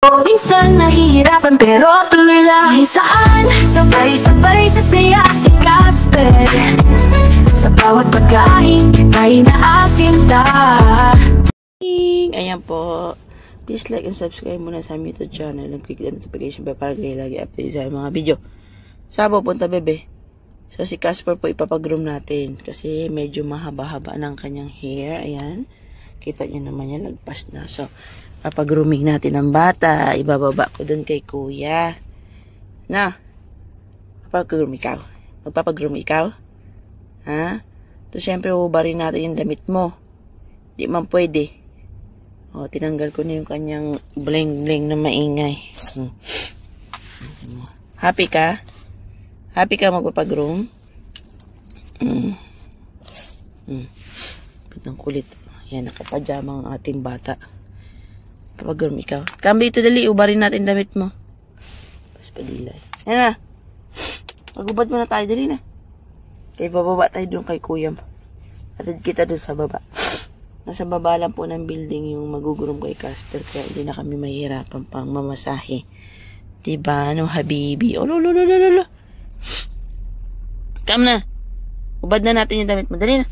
O minsan nahihirapan pero tuloy lang. Saan sabay-sabay sa saya si Casper. Sa bawat pagkain ay naasinta. Ayan po. Please like and subscribe muna sa aming YouTube channel and click the notification bell para kayo lagi update sa mga video. Saan pupunta, bebe? So si Casper po ipapagroom natin kasi medyo mahaba-haba ng kanyang hair. Ayan. Kita nyo naman yan, lagpas na. So papagrooming natin ang bata. Ibababa ko dun kay kuya. Na, papagroom ikaw. Magpapagroom ikaw? Ha? So, syempre, ubarin natin yung damit mo. Di man pwede. O, tinanggal ko na yung kanyang bling-bling na maingay. Happy ka? Happy ka magpapagroom? Ang kulit. Yan, nakapajama ang ating bata. Papagroom ikaw. Come dito, dali. Ubarin natin damit mo. Pas padilay. Yan na. Magubad muna tayo. Dali na. Kaya bababa tayo doon kay kuya. Atid kita doon sa baba. Nasa baba lang po ng building yung magugurom kay Casper. Kaya hindi na kami mahihirapan pang mamasahe. Diba? No, habibi. Oh, lolo. Come na. Ubad na natin yung damit mo. Dali na.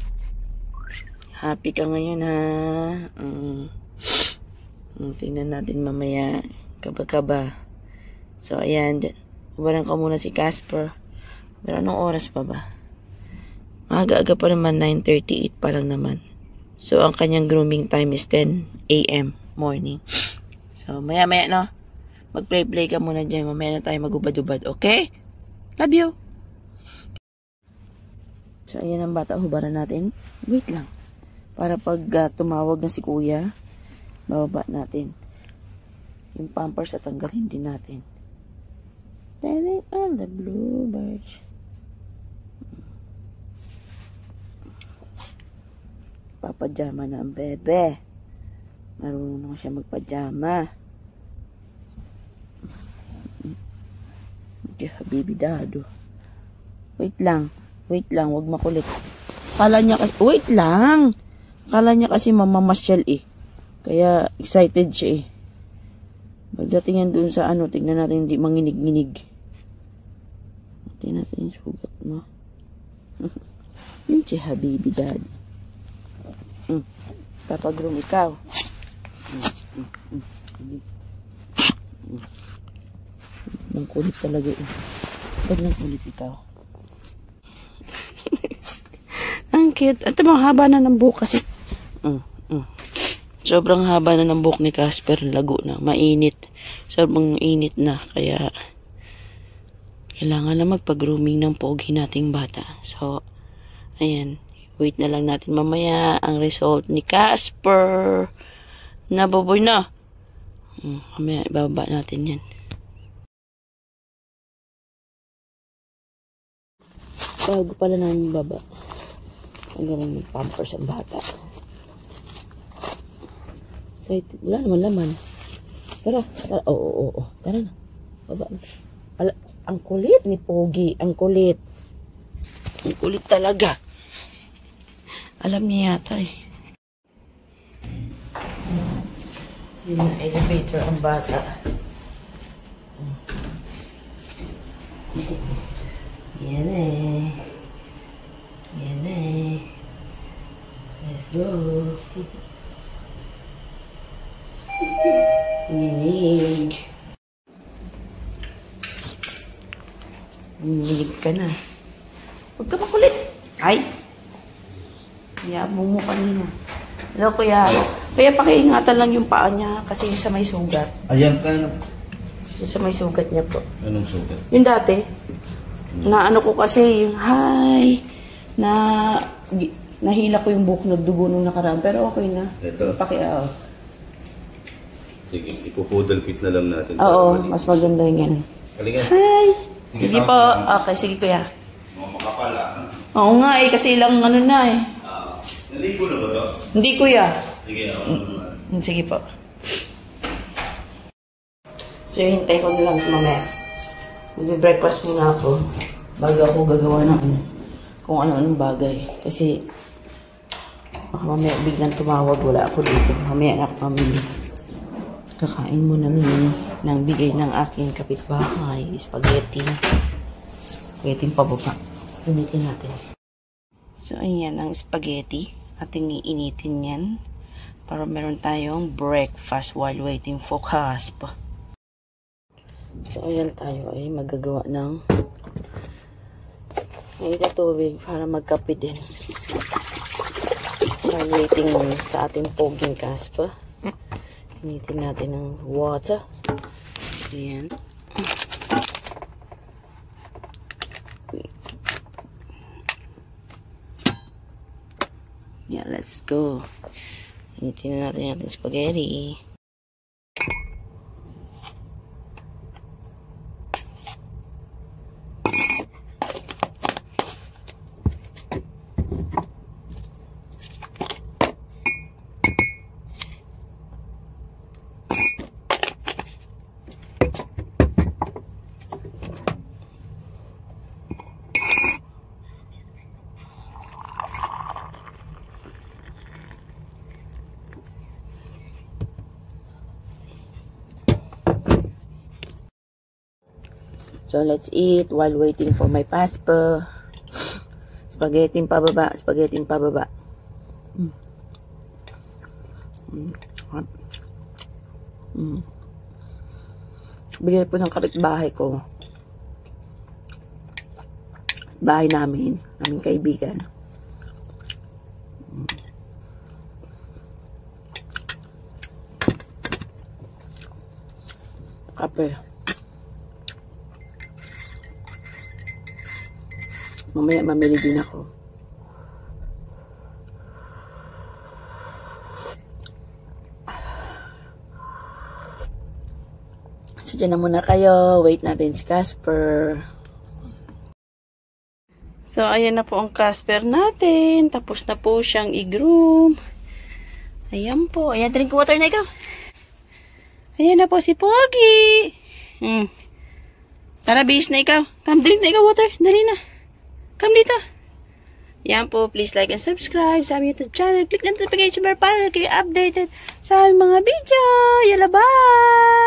Happy ka ngayon, ha? Tingnan natin mamaya. Kaba-kaba. So, ayan. Ubaran ko muna si Casper. Pero anong oras pa ba? Aga-aga pa naman. 9:38 pa lang naman. So, ang kanyang grooming time is 10 AM morning. So, maya-maya, no? Mag-play-play ka muna dyan. Mamaya na tayo magubad-ubad. Okay? Love you! So, ayan ang bata. Hubaran natin. Wait lang. Para pag tumawag na si kuya, bababa natin. Yung pampers at tanggalin din natin. Turning on the bluebirds. Papajama na ang bebe. Marunong siya magpajama. Okay, habibi dado. Wait lang, wag makulit. Kala niya kasi, wait lang. Kala niya kasi mamamasyal eh. Kaya excited siya eh. Pagdating yan dun sa ano, tignan natin hindi manginig-nginig. Tignan natin yung sugat mo. Yun si habibi dad. Papagroom ikaw. Nang kulit talaga eh. Pag nang kulit ikaw. Ang cute. At haba na ng buhok kasi. Sobrang haba na ng buhok ni Casper. Lago na. Mainit. Sobrang init na. Kaya kailangan na magpa-grooming ng pogi nating bata. So, ayan. Wait na lang natin mamaya ang result ni Casper. Nababoy na. Mamaya ibababa natin yan. Bago pala namin baba. Ang galing ng pampers ang bata. Wala naman laman. Tara. Oo. Tara na. Baba na. Ang kulit ni Pogi. Ang kulit talaga. Alam niya yata eh. Yun ang elevator ang bata. Yan eh. Let's go. Ninig ka na. Huwag ka makulit. Ay! Yabong mo kanina. Hello, kuya. Kaya pakiingatan lang yung paa niya kasi sa may sugat. Ayan ka na. Sa may sugat niya po. Anong sugat? Yung dati, na ano ko kasi, yung nahila ko yung buhok, nagdugo nung nakaraan. Pero okay na. Ito. Pakiaw. Sige, ipupudal fit na lang natin. Oo, mas maganda yung yan. Halika. Hi! Sige po. Okay, sige kuya. Mga makapala. Oo nga eh, kasi ilang ano na eh. Naligo na ba ito? Hindi kuya. Sige, Sige po. So, hintay ko na lang mamaya. Mag-breakfast muna ako bago ako gagawa ng kung ano-anong bagay. Kasi baka mamaya biglang tumawag. Wala ako dito. Mamaya na ako mamili. Kakain muna ng bigay ng aking kapitbahay. Spaghetti. Spaghetti pababa. Initin natin. So, ayan ang spaghetti. Ating iinitin yan. Para meron tayong breakfast while waiting for cusp. So, ayan tayo ay magagawa ng tubig para magkape din. While waiting sa ating poging cusp. Initin natin ng water. Ayan. Yeah, let's go. Initin na natin yung ating spaghetti. So, let's eat while waiting for my pasta. Spaghetti pababa. Spaghetti pababa. Bigay po ng kapitbahay ko. Bahay namin. Aming kaibigan. Kape. Mamaya mamili din ako. So, dyan na muna kayo. Wait natin si Casper. So, ayan na po ang Casper natin. Tapos na po siyang i-groom. Ayan po. Ayan, drink water na ikaw. Ayan na po si Pogi. Tara, bis na ikaw. Come, drink na ikaw water. Dali na. Come dito. Yan po, please like and subscribe sa aming YouTube channel. Click the notification bell para kayo updated sa aming mga video. Yala, bye!